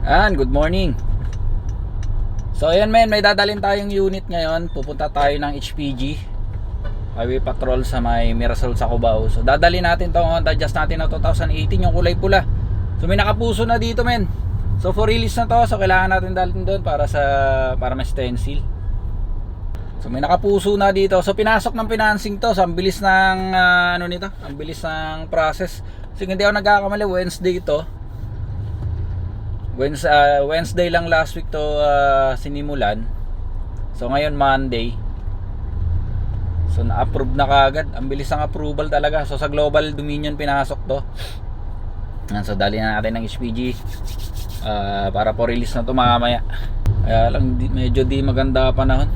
Good morning. So ayan men, may dadalhin tayong unit ngayon. Pupunta tayo ng HPG Highway Patrol sa may Mirasol sa Cubao. So dadalhin natin tong Honda Jazz natin na 2018, yung kulay pula. So may nakapuso na dito men. So for release na to, so kailangan natin dalhin doon para may stencil. So may nakapuso na dito. So pinasok ng financing to. So ang bilis ng ang bilis ng process. So hindi ako nagkakamali, Wednesday ito. Wednesday lang last week to sinimulan. So ngayon Monday. So na-approve na kaagad. Ang bilis ng approval talaga. So sa Global Dominion pinasok to. So dali na natin ng HPG para po release na to mamaya. Kaya lang medyo di maganda panahon.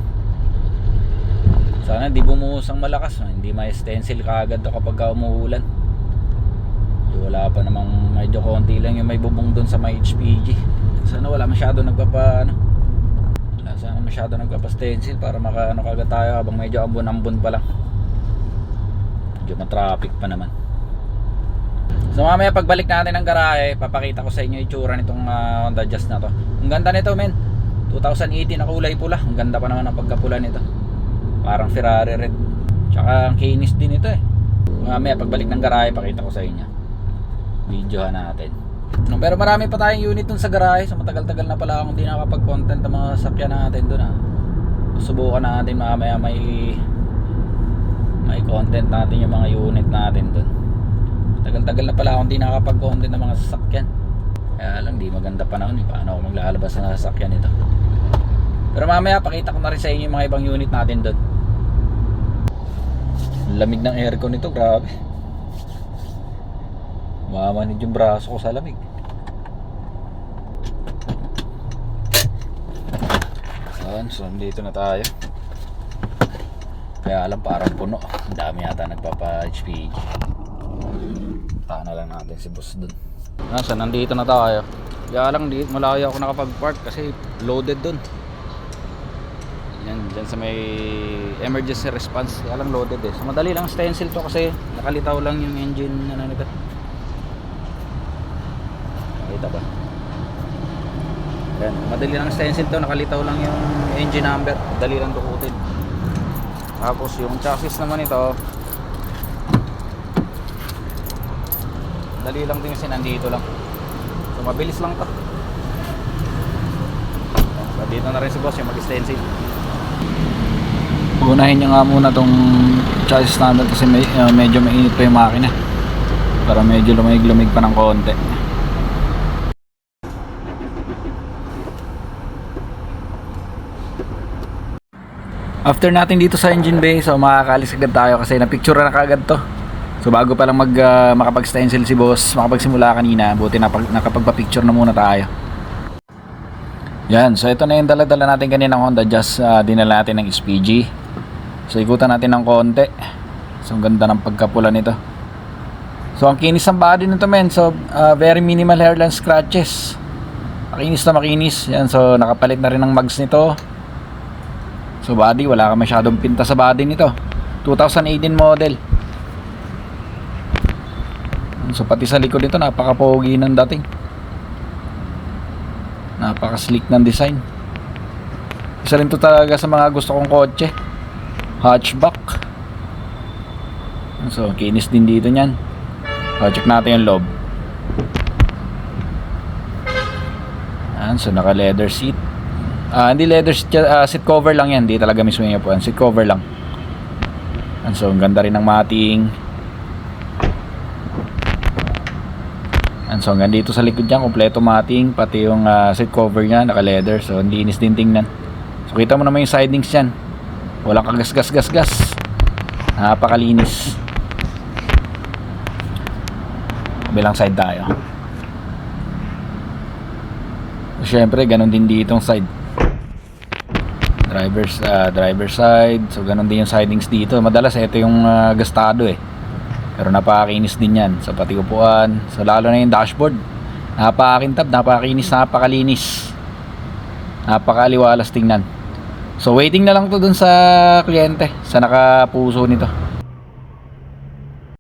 Sana di bumuhos ang malakas. Hindi may stencil kaagad to kapag umuulan. Wala pa namang, medyo konti lang yung may bubong doon sa may HPG. Sana wala masyado nagpapa-stencil para makaano kagad tayo habang medyo ambon-ambon pa lang. Medyo matraffic pa naman. So mamaya pagbalik natin ng garahe, papakita ko sa inyo yung itsura nitong Honda Jazz na to. Ang ganda nito men, 2018 na kulay pula. Ang ganda pa naman ang pagkapula nito. Parang Ferrari red. Tsaka ang kinis din ito eh. Mamaya pagbalik ng garahe, pakita ko sa inyo. Videohan natin. Pero marami pa tayong unit dun sa garahe. So matagal-tagal na pala akong hindi nakapag-content ng mga sakyan natin dun Subukan natin mamaya may content natin yung mga unit natin dun. Tagal-tagal na pala akong hindi nakapag-content ng mga sasakyan. Kaya lang di maganda panahon paano ako maglalabas ng sasakyan ito. Pero mamaya pakita ko na rin sa inyo yung mga ibang unit natin dun. Lamig ng aircon nito, grabe. Mamanid yung braso ko sa lamig. So dito na tayo. Kaya alam parang puno. Ang dami yata nagpapa-HPG. Tahan na lang natin si boss dun. So nandito na tayo. Kaya lang malayo ako nakapag-park kasi loaded dun. Yan, dyan sa may emergency response. Kaya lang loaded eh. So madali lang stencil to kasi nakalitaw lang yung engine nito. Kita ba? Yan, madali lang stencil to, nakalitaw lang yung engine number, dali lang dukutin. Tapos yung chassis naman ito, dali lang din kasi nandito lang. So mabilis lang to. So dito na rin si boss yung mag-stencil. Unahin nyo nga muna tong chassis natin kasi medyo mainit pa yung makina. Para medyo lumig-lumig pa ng konti. After natin dito sa engine bay, so makakalis agad tayo kasi na-picture na kagad to. So bago pa lang makapag-stencil si boss, makapagsimula kanina, buti nakapagpa-picture na muna tayo. Yan, so ito na yung dala-dala natin kanina ng Honda Jazz, dinala natin ng HPG. So ikutan natin ng konti. So ang ganda ng pagkapula nito. So ang kinis ng body nito men, so very minimal hairline scratches. Makinis na makinis. Yan, so nakapalit na rin ng mags nito. So body, wala ka masyadong pinta sa body nito. 2018 model. So pati sa likod nito napaka-pogi ng dating. Napaka-sleek ng design. Isa rin to talaga sa mga gusto kong kotse. Hatchback. So kinis din dito niyan. Check natin yung loob. So naka leather seat. Hindi leather seat cover lang yan. Hindi talaga mismo yung po. Seat cover lang. So ang ganda rin ng mating. So hanggang dito sa likod niya kompleto mating. Pati yung seat cover niya naka leather. So hindi inis din tingnan. So kita mo naman yung sidings yan. Walang kagas-gas-gas-gas. Napakalinis. Kabilang side tayo. Siyempre ganun din ditong side. Driver side. So ganun din yung sidings dito. Madalas ito yung gastado eh. Pero napakakinis din yan. So pati upuan. So lalo na yung dashboard. Napakakintab, napakakinis, napakalinis. Napakaliwalas tingnan. So waiting na lang to dun sa kliyente. Sa nakapuso nito.